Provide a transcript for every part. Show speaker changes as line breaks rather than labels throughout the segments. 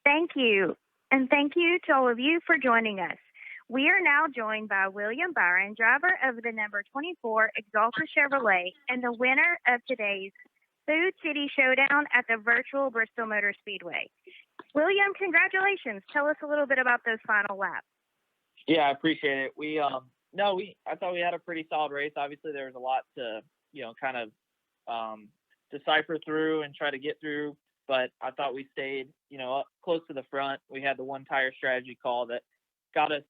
Thank you. And thank you to all of you for joining us. We are now joined by William Byron, driver of the number 24 Exalta Chevrolet and the winner of today's Food City Showdown at the virtual Bristol Motor Speedway. William, congratulations. Tell us a little bit about those final laps.
Yeah, I appreciate it. I thought we had a pretty solid race. Obviously, there was a lot to, kind of decipher through and try to get through. But I thought we stayed, up close to the front. We had the one tire strategy call that got us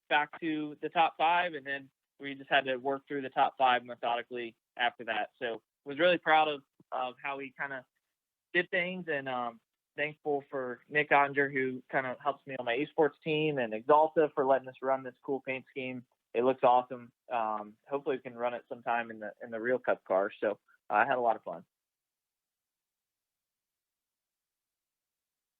back to the top five, and then we just had to work through the top five methodically after that. So was really proud of how we kind of did things, and thankful for Nick Ottinger, who kind of helps me on my esports team, and Exalta for letting us run this cool paint scheme. It looks awesome. Hopefully we can run it sometime in the real Cup car. So I had a lot of fun.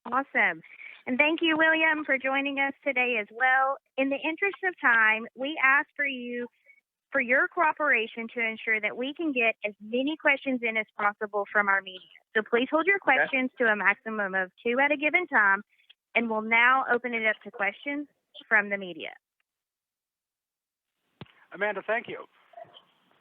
Awesome. And thank you, William, for joining us today as well. In the interest of time, we ask for your cooperation to ensure that we can get as many questions in as possible from our media. So please hold your questions to a maximum of 2 at a given time, and we'll now open it up to questions from the media.
Amanda, thank you.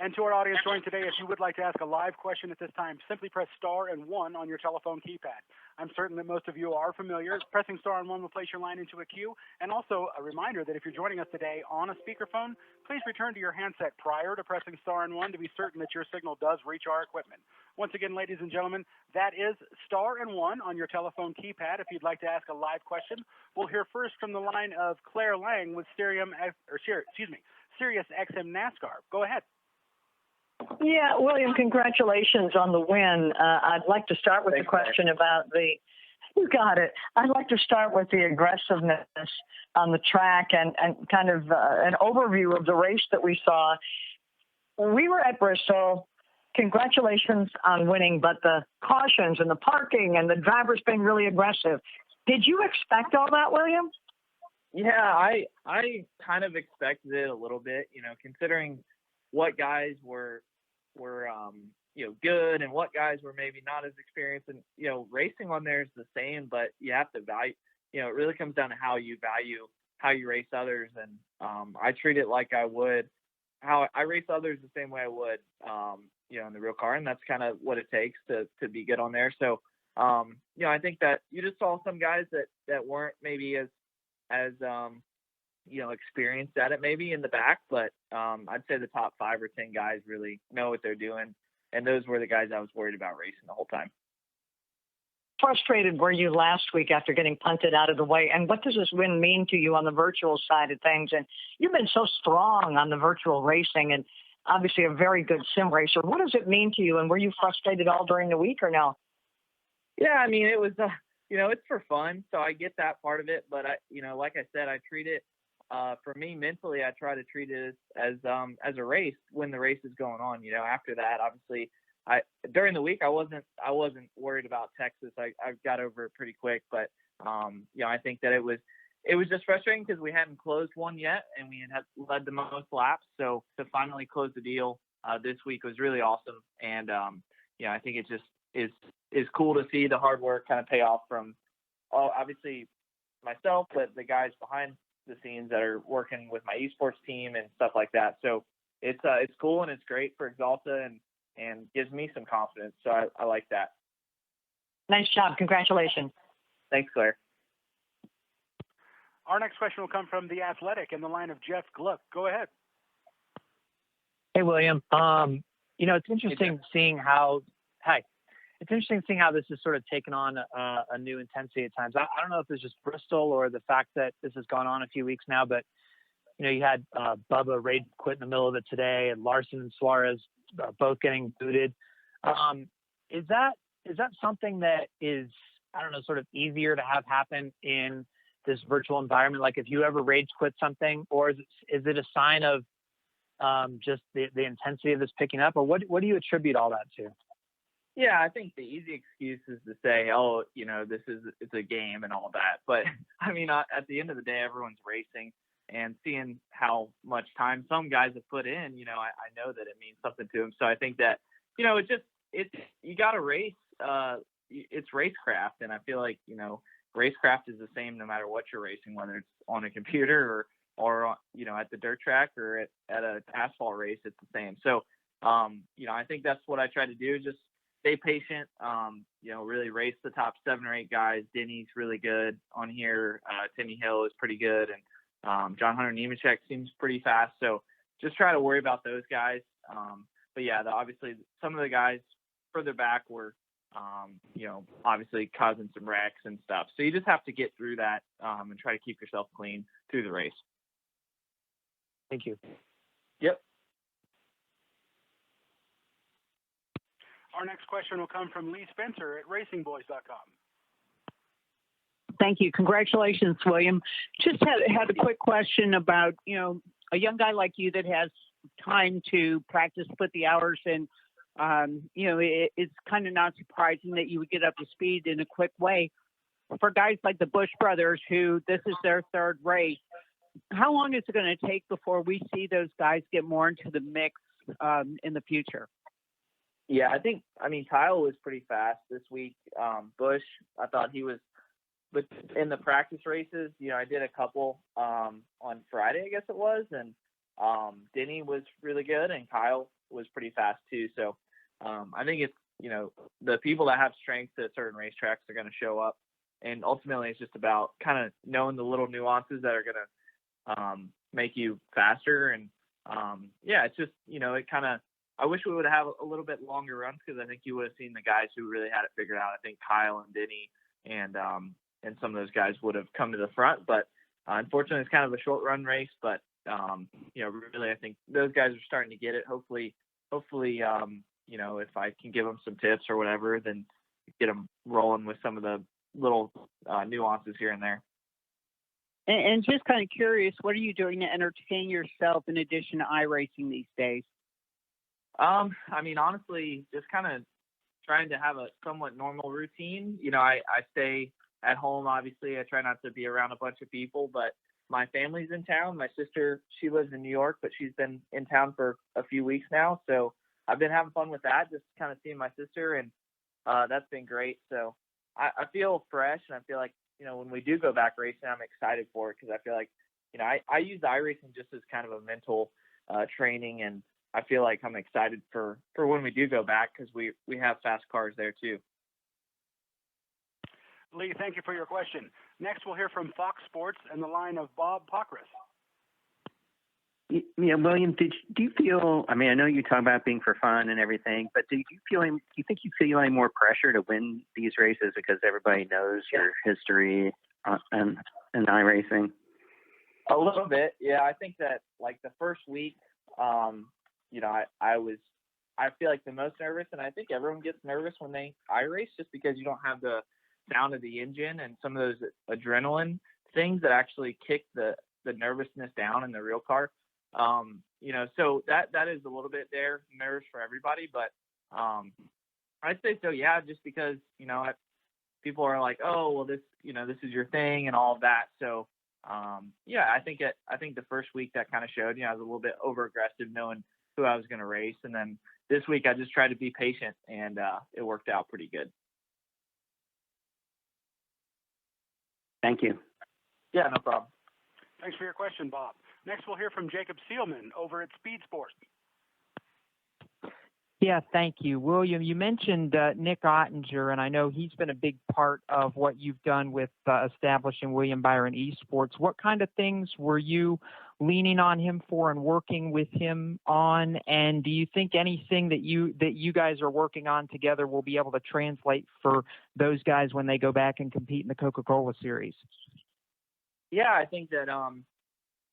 And to our audience joining today, if you would like to ask a live question at this time, simply press star and 1 on your telephone keypad. I'm certain that most of you are familiar. Pressing star and 1 will place your line into a queue. And also a reminder that if you're joining us today on a speakerphone, please return to your handset prior to pressing star and 1 to be certain that your signal does reach our equipment. Once again, ladies and gentlemen, that is star and 1 on your telephone keypad if you'd like to ask a live question. We'll hear first from the line of Claire Lang with Sirius XM NASCAR. Go ahead.
Yeah, William, congratulations on the win. I'd like to start with the question about you got it. I'd like to start with the aggressiveness on the track and kind of an overview of the race that we saw. We were at Bristol. Congratulations on winning, but the cautions and the parking and the drivers being really aggressive. Did you expect all that, William?
Yeah, I kind of expected it a little bit, considering what guys were good and what guys were maybe not as experienced. And racing on there is the same, but you have to value. It really comes down to how you value how you race others. And I treat it like I would how I race others the same way I would in the real car, and that's kind of what it takes to be good on there. So I think that you just saw some guys that weren't maybe as experienced at it maybe in the back, but I'd say the top 5 or 10 guys really know what they're doing, and those were the guys I was worried about racing the whole time.
Frustrated were you last week after getting punted out of the way, and what does this win mean to you on the virtual side of things? And you've been so strong on the virtual racing, and obviously a very good sim racer. What does it mean to you, and were you frustrated all during the week or no?
Yeah, I mean, it was it's for fun, so I get that part of it, but like I said, I treat it for me mentally, I try to treat it as a race when the race is going on. After that, obviously, during the week I wasn't worried about Texas. I got over it pretty quick, but I think that it was just frustrating because we hadn't closed one yet, and we had led the most laps. So to finally close the deal this week was really awesome, and I think it just is cool to see the hard work kind of pay off from obviously myself, but the guys behind the scenes that are working with my esports team and stuff like that. So it's cool, and it's great for Exalta and gives me some confidence. So I like that.
Nice job. Congratulations.
Thanks, Claire.
Our next question will come from The Athletic in the line of Jeff Gluck. Go ahead.
Hey, William. It's interesting seeing how this has sort of taken on a new intensity at times. I don't know if it's just Bristol or the fact that this has gone on a few weeks now, but you had Bubba Rage quit in the middle of it today, and Larson and Suarez both getting booted. Is that something that is, I don't know, sort of easier to have happen in this virtual environment? Like if you ever rage quit something, or is it a sign of just the intensity of this picking up, or what do you attribute all that to?
Yeah, I think the easy excuse is to say, oh, it's a game and all that. But I mean, at the end of the day, everyone's racing, and seeing how much time some guys have put in, I know that it means something to them. So I think that, you got to race. It's racecraft. And I feel like, racecraft is the same no matter what you're racing, whether it's on a computer or you know, at the dirt track or at an asphalt race, it's the same. So, you know, I think that's what I try to do, just stay patient, you know, really race the top 7 or 8 guys. Denny's really good on here. Timmy Hill is pretty good. And John Hunter Nemechek seems pretty fast. So just try to worry about those guys. But yeah, obviously some of the guys further back were, you know, obviously causing some wrecks and stuff. So you just have to get through that and try to keep yourself clean through the race.
Thank you.
Yep.
Our next question will come from Lee Spencer at racingboys.com.
Thank you. Congratulations, William. Just had a quick question about, you know, a young guy like you that has time to practice, put the hours in. You know, it's kind of not surprising that you would get up to speed in a quick way. For guys like the Busch brothers, who this is their 3rd race, how long is it going to take before we see those guys get more into the mix in the future?
Yeah, I mean, Kyle was pretty fast this week. Busch, I thought he was, but in the practice races, you know, I did a couple on Friday, I guess it was, and Denny was really good, and Kyle was pretty fast too. So I think it's, you know, the people that have strengths at certain racetracks are going to show up, and ultimately it's just about kind of knowing the little nuances that are going to make you faster. And yeah, it's just, you know, it kind of, I wish we would have a little bit longer runs, because I think you would have seen the guys who really had it figured out. I think Kyle and Denny and some of those guys would have come to the front, but unfortunately it's kind of a short run race. But you know, really, I think those guys are starting to get it. Hopefully, you know, if I can give them some tips or whatever, then get them rolling with some of the little nuances here and there.
And just kind of curious, what are you doing to entertain yourself in addition to iRacing these days?
I mean, honestly, just kind of trying to have a somewhat normal routine. You know, I stay at home, obviously. I try not to be around a bunch of people, but my family's in town. My sister, she lives in New York, but she's been in town for a few weeks now. So I've been having fun with that, just kind of seeing my sister, and that's been great. So I feel fresh, and I feel like, you know, when we do go back racing, I'm excited for it, because I feel like, you know, I use iRacing just as kind of a mental training, and I feel like I'm excited for when we do go back, because we have fast cars there too.
Lee, thank you for your question. Next, we'll hear from Fox Sports and the line of Bob Pockris.
Yeah, William, do you feel, I mean, I know you talk about being for fun and everything, but do you think you feel any more pressure to win these races because everybody knows your history in iRacing?
A little bit, yeah. I think that, like, the first week, you know, I feel like the most nervous, and I think everyone gets nervous when they iRace, just because you don't have the sound of the engine and some of those adrenaline things that actually kick the nervousness down in the real car. You know, so that is a little bit there, nerves for everybody, but I'd say so, yeah, just because, you know, people are like, oh, well, this, you know, this is your thing and all of that. So yeah, I think the first week that kind of showed, you know, I was a little bit over aggressive knowing who I was going to race, and then this week I just tried to be patient, and it worked out pretty good.
Thank you.
Yeah, no problem.
Thanks for your question, Bob. Next, we'll hear from Jacob Seelman over at Speed Sports.
Yeah, thank you. William, you mentioned Nick Ottinger, and I know he's been a big part of what you've done with establishing William Byron Esports. What kind of things were you leaning on him for and working with him on? And do you think anything that you guys are working on together will be able to translate for those guys when they go back and compete in the Coca-Cola Series?
Yeah, I think that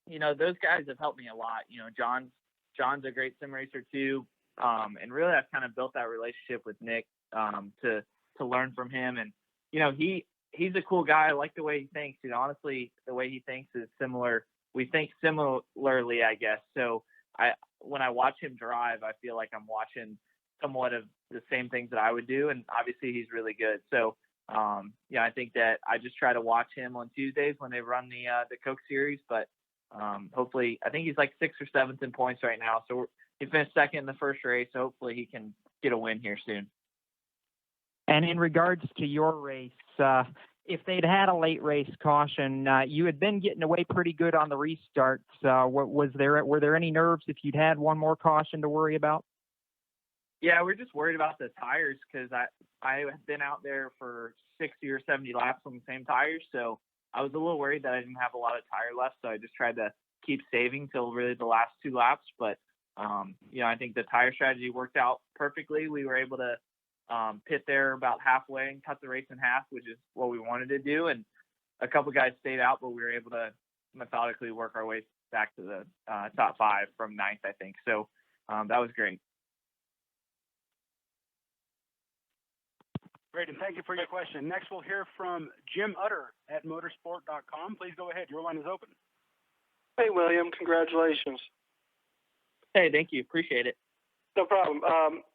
you know, those guys have helped me a lot. You know, John's a great sim racer too. And really I've kind of built that relationship with Nick to learn from him. And, you know, he's a cool guy. I like the way he thinks. You know, honestly, the way he thinks is similar. We think similarly, I guess. So when I watch him drive, I feel like I'm watching somewhat of the same things that I would do. And obviously he's really good. So, yeah, I think that I just try to watch him on Tuesdays when they run the Coke Series. But hopefully, I think he's like 6th or 7th in points right now. So he finished second in the first race. So hopefully he can get a win here soon.
And in regards to your race, if they'd had a late race caution. You had been getting away pretty good on the restarts. Were there any nerves if you'd had one more caution to worry about?
Yeah, we're just worried about the tires because I had been out there for 60 or 70 laps on the same tires, so I was a little worried that I didn't have a lot of tire left, so I just tried to keep saving till really the last 2 laps. But I think the tire strategy worked out perfectly. We were able to pit there about halfway and cut the race in half, which is what we wanted to do. And a couple guys stayed out, but we were able to methodically work our way back to the top 5 from 9th, I think. So that was great.
Great, and thank you for your question. Next, we'll hear from Jim Utter at motorsport.com. Please go ahead. Your line is open.
Hey, William. Congratulations.
Hey, thank you. Appreciate it.
No problem.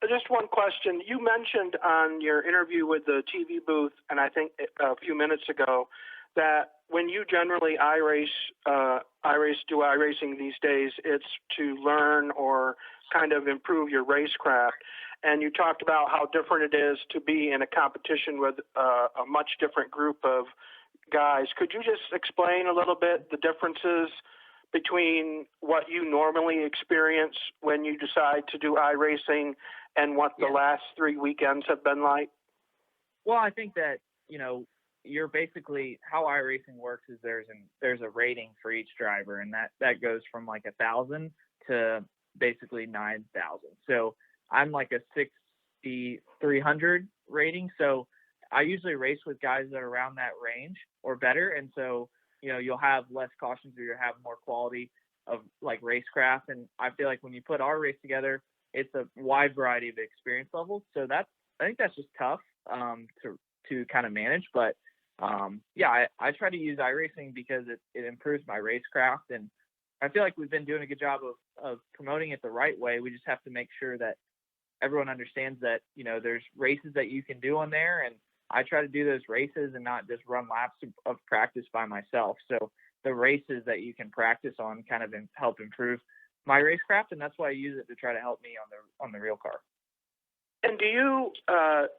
Just one question. You mentioned on your interview with the TV booth, and I think a few minutes ago, that when you generally do iRacing these days, it's to learn or kind of improve your racecraft. And you talked about how different it is to be in a competition with a much different group of guys. Could you just explain a little bit the differences between what you normally experience when you decide to do iRacing and what the last 3 weekends have been like?
Well, I think that, you're basically, how iRacing works is there's a rating for each driver, and that goes from like 1,000 to basically 9,000. So I'm like a 6,300 rating. So I usually race with guys that are around that range or better. And so, you'll have less cautions or you'll have more quality of like racecraft. And I feel like when you put our race together, it's a wide variety of experience levels. So I think that's just tough to kind of manage. But I try to use iRacing because it improves my racecraft. And I feel like we've been doing a good job of promoting it the right way. We just have to make sure that everyone understands that, there's races that you can do on there. And I try to do those races and not just run laps of practice by myself. So the races that you can practice on kind of help improve my racecraft. And that's why I use it to try to help me on the real car.
And do you,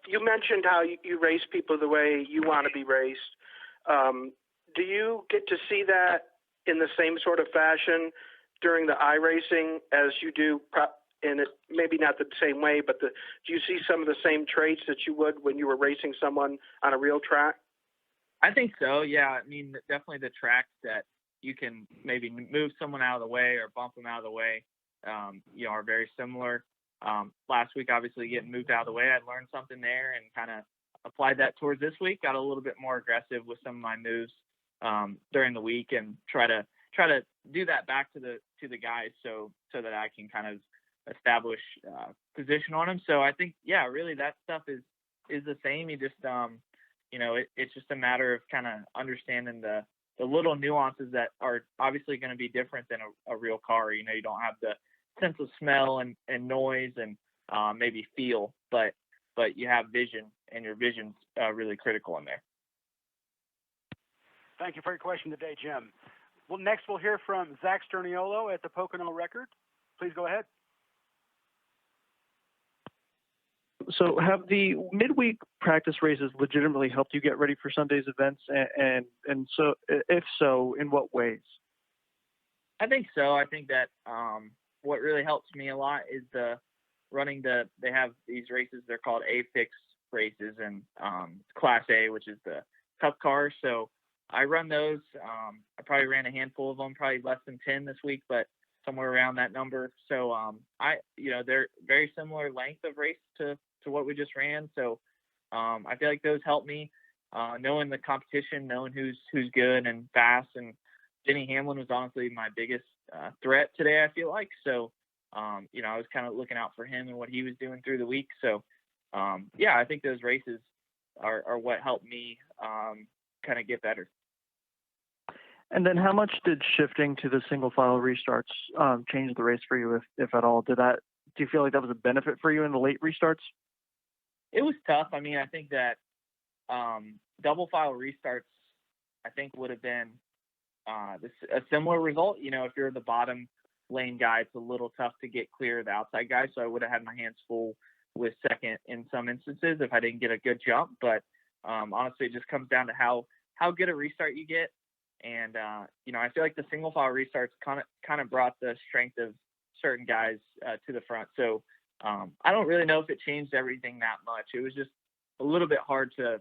you mentioned how you race people the way you want to be raced. Do you get to see that in the same sort of fashion during the iRacing as you do, and it maybe not the same way, but do you see some of the same traits that you would when you were racing someone on a real track?
I think so, yeah. I mean, definitely the tracks that you can maybe move someone out of the way or bump them out of the way, are very similar. Last week, obviously, getting moved out of the way, I learned something there and kind of applied that towards this week. Got a little bit more aggressive with some of my moves during the week, and try to do that back to the guys so that I can kind of establish position on them. So I think, really that stuff is the same. You just it's just a matter of kind of understanding the little nuances that are obviously going to be different than a real car. You don't have the sense of smell and noise and maybe feel, but you have vision, and your vision's really critical in there.
Thank you for your question today, Jim. Well, next we'll hear from Zach Sterniolo at the Pocono Record. Please go ahead.
So have the midweek practice races legitimately helped you get ready for Sunday's events? And so, if so, in what ways?
I think so. I think that what really helps me a lot is they have these races, they're called A-Fix races, and Class A, which is the Cup car. So I run those. I probably ran a handful of them, probably less than 10 this week, but somewhere around that number. So they're very similar length of race to what we just ran. So I feel like those help me knowing the competition, knowing who's good and fast. And Denny Hamlin was honestly my biggest threat today, I feel like. So, I was kind of looking out for him and what he was doing through the week. So, I think those races are what helped me kind of get better.
And then how much did shifting to the single file restarts change the race for you, if at all? Do you feel like that was a benefit for you in the late restarts?
It was tough. I mean, I think that double file restarts, I think, would have been a similar result. If you're the bottom lane guy, it's a little tough to get clear of the outside guy. So I would have had my hands full with second in some instances if I didn't get a good jump. But Honestly, it just comes down to how good a restart you get. And, I feel like the single file restarts kind of brought the strength of certain guys to the front. So I don't really know if it changed everything that much. It was just a little bit hard to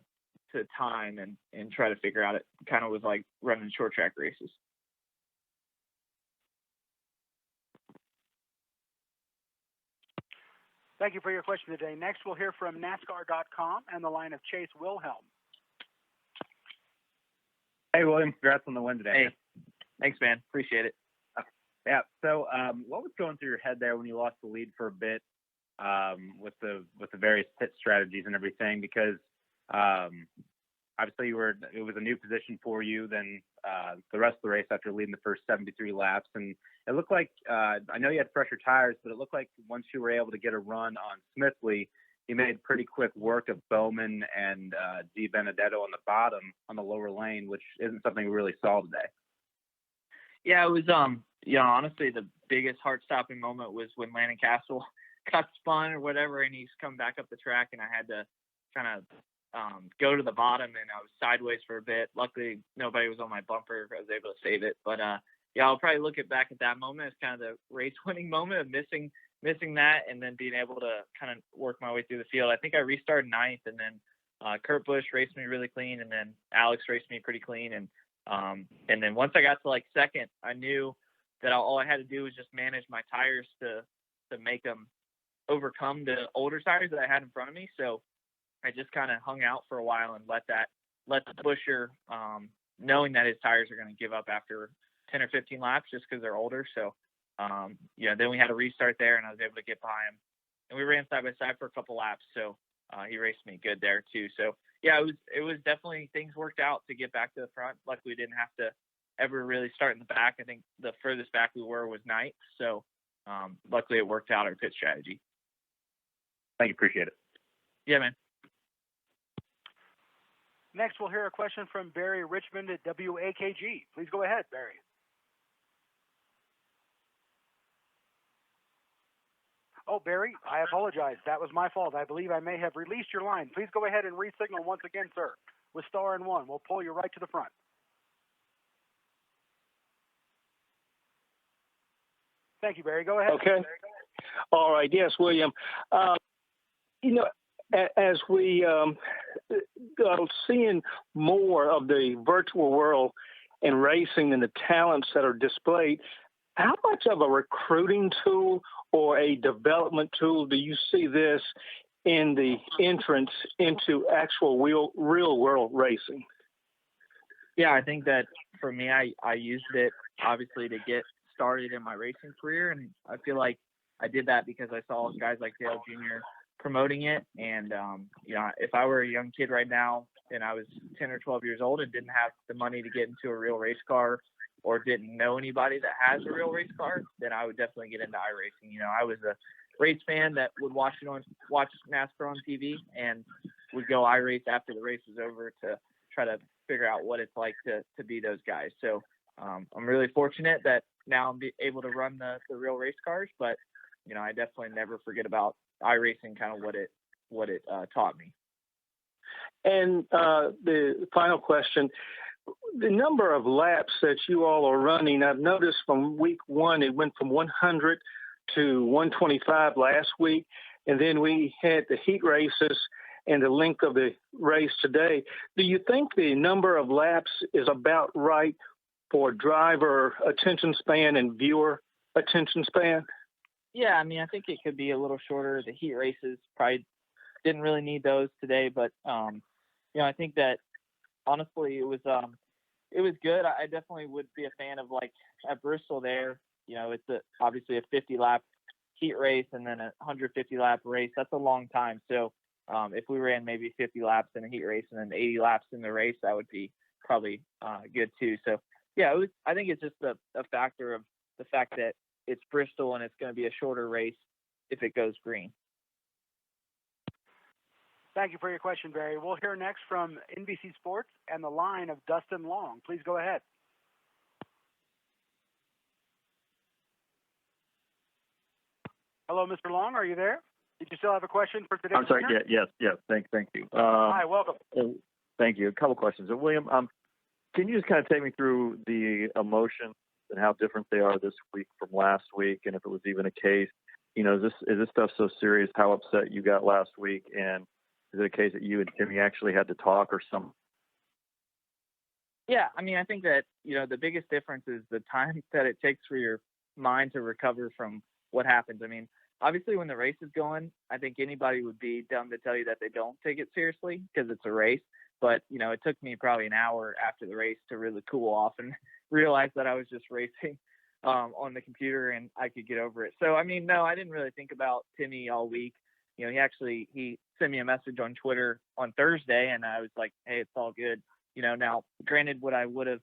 time and try to figure out. It kind of was like running short track races.
Thank you for your question today. Next, we'll hear from NASCAR.com and the line of Chase Wilhelm.
Hey, William. Congrats on the win today.
Hey, thanks, man. Appreciate it.
Yeah. So, what was going through your head there when you lost the lead for a bit with the various pit strategies and everything? Because obviously it was a new position for you. Then the rest of the race after leading the first 73 laps, and it looked like I know you had fresher tires, but it looked like once you were able to get a run on Smithley, you made pretty quick work of Bowman and Di Benedetto on the bottom on the lower lane, which isn't something we really saw today.
Yeah, it was honestly the biggest heart-stopping moment was when Landon Castle got spun or whatever, and he's come back up the track, and I had to kind of go to the bottom, and I was sideways for a bit. Luckily, nobody was on my bumper. I was able to save it. But I'll probably look back at that moment as kind of the race-winning moment of missing that, and then being able to kind of work my way through the field. I think I restarted ninth, and then Kurt Busch raced me really clean, and then Alex raced me pretty clean, and then once I got to like second, I knew that all I had to do was just manage my tires to make them overcome the older tires that I had in front of me. So I just kind of hung out for a while and let the Busher, knowing that his tires are going to give up after 10 or 15 laps just because they're older. So then we had a restart there, and I was able to get by him, and we ran side by side for a couple laps. So he raced me good there too. So yeah, it was definitely, things worked out to get back to the front. Luckily, we didn't have to ever really start in the back. I think the furthest back we were was ninth. So luckily it worked out, our pit strategy.
Thank you. Appreciate it.
Yeah, man.
Next, we'll hear a question from Barry Richmond at WAKG. Please go ahead, Barry. Oh, Barry, I apologize. That was my fault. I believe I may have released your line. Please go ahead and re-signal once again, sir, with star and one. We'll pull you right to the front. Thank you, Barry. Go ahead.
Okay. All right. Yes, William. As we seeing more of the virtual world in racing and the talents that are displayed, how much of a recruiting tool or a development tool do you see this in the entrance into actual real world racing?
Yeah, I think that for me, I used it obviously to get started in my racing career, and I feel like I did that because I saw guys like Dale Jr. promoting it. And if I were a young kid right now and I was 10 or 12 years old and didn't have the money to get into a real race car, or didn't know anybody that has a real race car, then I would definitely get into iRacing. I was a race fan that would watch NASCAR on TV and would go iRace after the race was over to try to figure out what it's like to be those guys. So I'm really fortunate that now I'm able to run the real race cars, but I definitely never forget about iRacing, kind of what it taught me.
And the final question, the number of laps that you all are running, I've noticed from week one, it went from 100 to 125 last week. And then we had the heat races and the length of the race today. Do you think the number of laps is about right for driver attention span and viewer attention span?
Yeah, I think it could be a little shorter. The heat races probably didn't really need those today, but I think that honestly it was good. I definitely would be a fan of, like, at Bristol there. It's obviously a 50 lap heat race and then a 150 lap race. That's a long time. So if we ran maybe 50 laps in a heat race and then 80 laps in the race, that would be probably good too. So yeah, I think it's just a factor of the fact that it's Bristol and it's going to be a shorter race if it goes green.
Thank you for your question, Barry. We'll hear next from NBC Sports and the line of Dustin Long. Please go ahead. Hello, Mr. Long. Are you there? Did you still have a question for today?
I'm sorry. Yes. Thank you.
Hi, welcome.
Thank you. A couple questions. William, can you just kind of take me through the emotions and how different they are this week from last week, and if it was even a case, is this stuff so serious? How upset you got last week, and is it a case that you and Timmy actually had to talk or something?
Yeah, I mean, I think that, the biggest difference is the time that it takes for your mind to recover from what happens. I mean, obviously when the race is going, I think anybody would be dumb to tell you that they don't take it seriously because it's a race. But, it took me probably an hour after the race to really cool off and realize that I was just racing on the computer and I could get over it. So, I mean, no, I didn't really think about Timmy all week. He sent me a message on Twitter on Thursday and I was like, hey, it's all good. Now granted, would I would have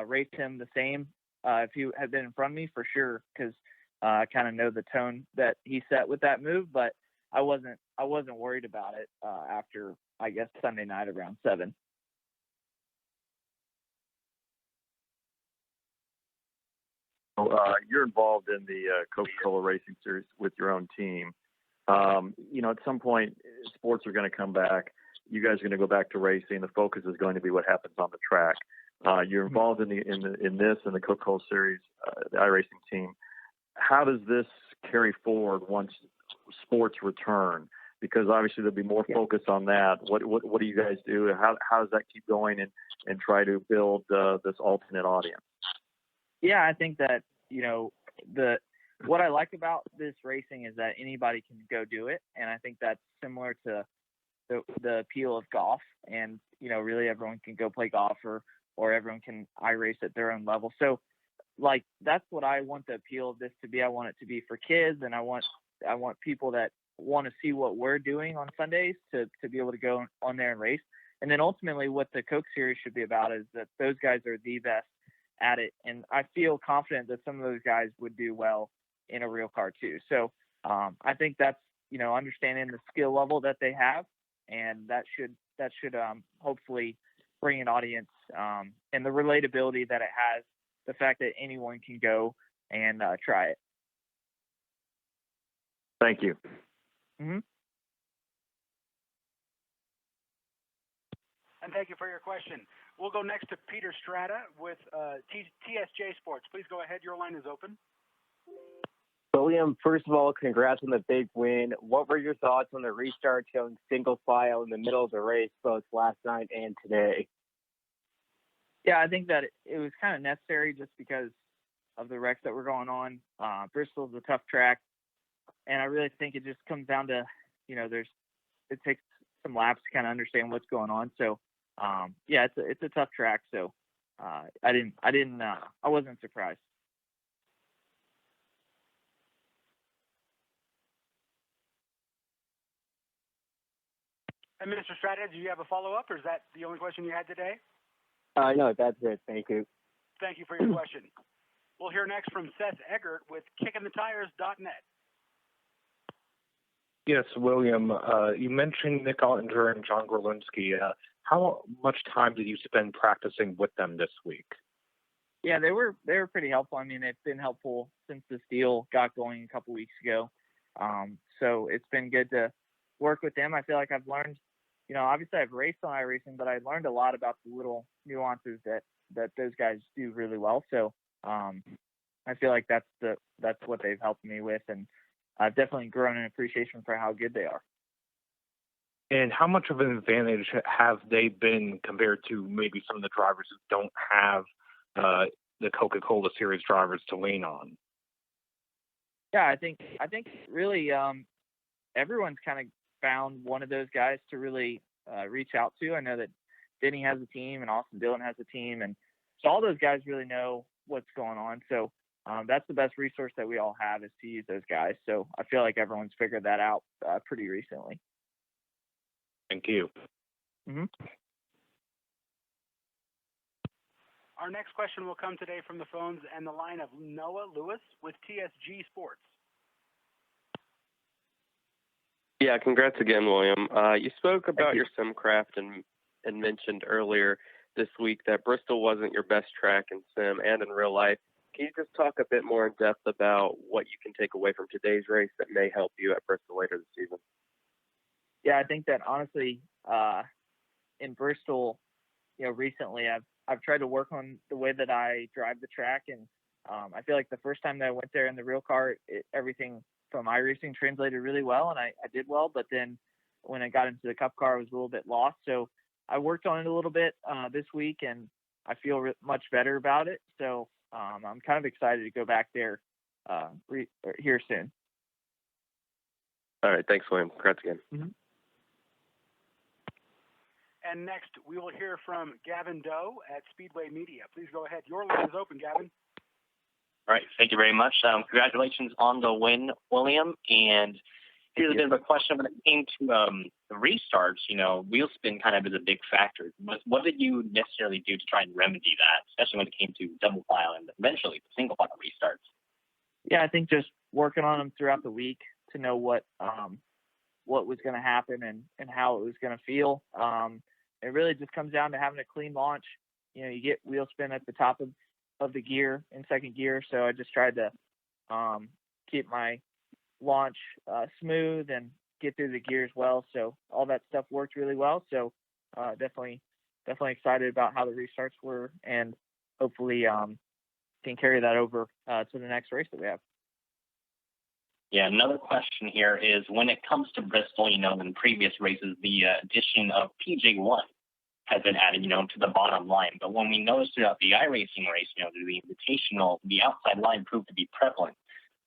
raced him the same if he had been in front of me? For sure, because I kind of know the tone that he set with that move, but I wasn't worried about it after, I guess, Sunday night around 7.
You're involved in the Coca-Cola Racing Series with your own team. At some point, sports are going to come back. You guys are going to go back to racing. The focus is going to be what happens on the track. You're involved in the Coca-Cola Series, the iRacing team. How does this carry forward once sports return? Because obviously there'll be more focus on that. What do you guys do? How does that keep going and try to build this alternate audience?
Yeah, I think that what I like about this racing is that anybody can go do it, and I think that's similar to the appeal of golf. And really everyone can go play golf or everyone can iRace at their own level. So that's what I want the appeal of this to be. I want it to be for kids, and I want people that want to see what we're doing on Sundays to be able to go on there and race. And then ultimately what the Coke Series should be about is that those guys are the best at it. And I feel confident that some of those guys would do well in a real car too. So I think that's, understanding the skill level that they have, and that should hopefully bring an audience, and the relatability that it has, the fact that anyone can go and try it.
Thank you.
Mm-hmm.
And thank you for your question. We'll go next to Peter Strata with TSJ Sports. Please go ahead. Your line is open.
William, first of all, congrats on the big win. What were your thoughts on the restart showing single file in the middle of the race, both last night and today?
Yeah, I think that it was kind of necessary just because of the wrecks that were going on. Bristol's a tough track, and I really think it just comes down to, it takes some laps to kind of understand what's going on. So, yeah, it's a tough track. So, I wasn't surprised.
And Mr. Strata, do you have a follow-up, or is that the only question you had today?
No, that's it. Thank you.
Thank you for your question. We'll hear next from Seth Eggert with KickingTheTires.net.
Yes, William, you mentioned Nick Ottinger and John Gorlinski. How much time did you spend practicing with them this week?
Yeah, they were pretty helpful. I mean, they've been helpful since this deal got going a couple weeks ago. So it's been good to work with them. I feel like I've learned, obviously I've raced on iRacing, but I learned a lot about the little nuances that those guys do really well. So I feel like that's what they've helped me with, and I've definitely grown an appreciation for how good they are.
And how much of an advantage have they been compared to maybe some of the drivers who don't have the Coca-Cola Series drivers to lean on?
Yeah, I think really everyone's kind of found one of those guys to really reach out to. I know that Denny has a team and Austin Dillon has a team, and so all those guys really know what's going on. So that's the best resource that we all have, is to use those guys. So I feel like everyone's figured that out pretty recently.
Thank you.
Mm-hmm.
Our next question will come today from the phones and the line of Noah Lewis with TSG Sports.
Yeah, congrats again, William. You spoke about your SimCraft and mentioned earlier this week that Bristol wasn't your best track in sim and in real life. Can you just talk a bit more in depth about what you can take away from today's race that may help you at Bristol later this season?
Yeah, I think that honestly, in Bristol, recently I've tried to work on the way that I drive the track, and I feel like the first time that I went there in the real car, everything from iRacing translated really well, and I did well. But then when I got into the Cup car, I was a little bit lost. So I worked on it a little bit this week, and I feel much better about it. So I'm kind of excited to go back there here soon.
All right. Thanks, William. Congrats again.
Mm-hmm.
And next, we will hear from Gavin Doe at Speedway Media. Please go ahead. Your line is open, Gavin.
All right. Thank you very much. Congratulations on the win, William. And here's a bit of a question when it came to the restarts. Wheel spin kind of is a big factor. What did you necessarily do to try and remedy that, especially when it came to double file and eventually the single file restarts?
Yeah, I think just working on them throughout the week to know what was going to happen and how it was going to feel. It really just comes down to having a clean launch. You get wheel spin at the top of the gear in second gear, so I just tried to keep my launch smooth and get through the gears well. So all that stuff worked really well. So definitely excited about how the restarts were, and hopefully can carry that over to the next race that we have.
Yeah, another question here is when it comes to Bristol, in previous races, the addition of PJ1 has been added, to the bottom line. But when we noticed throughout the iRacing race, the Invitational, the outside line proved to be prevalent.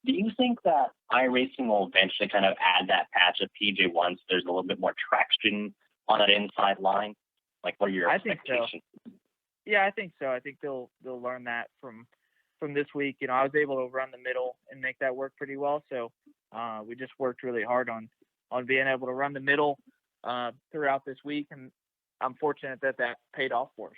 Do you think that iRacing will eventually kind of add that patch of PJ1 so there's a little bit more traction on that inside line? Like, what are your expectations?
Think so. Yeah, I think so. I think they'll learn that from this week. I was able to run the middle and make that work pretty well. So we just worked really hard on being able to run the middle throughout this week, and I'm fortunate that paid off for us.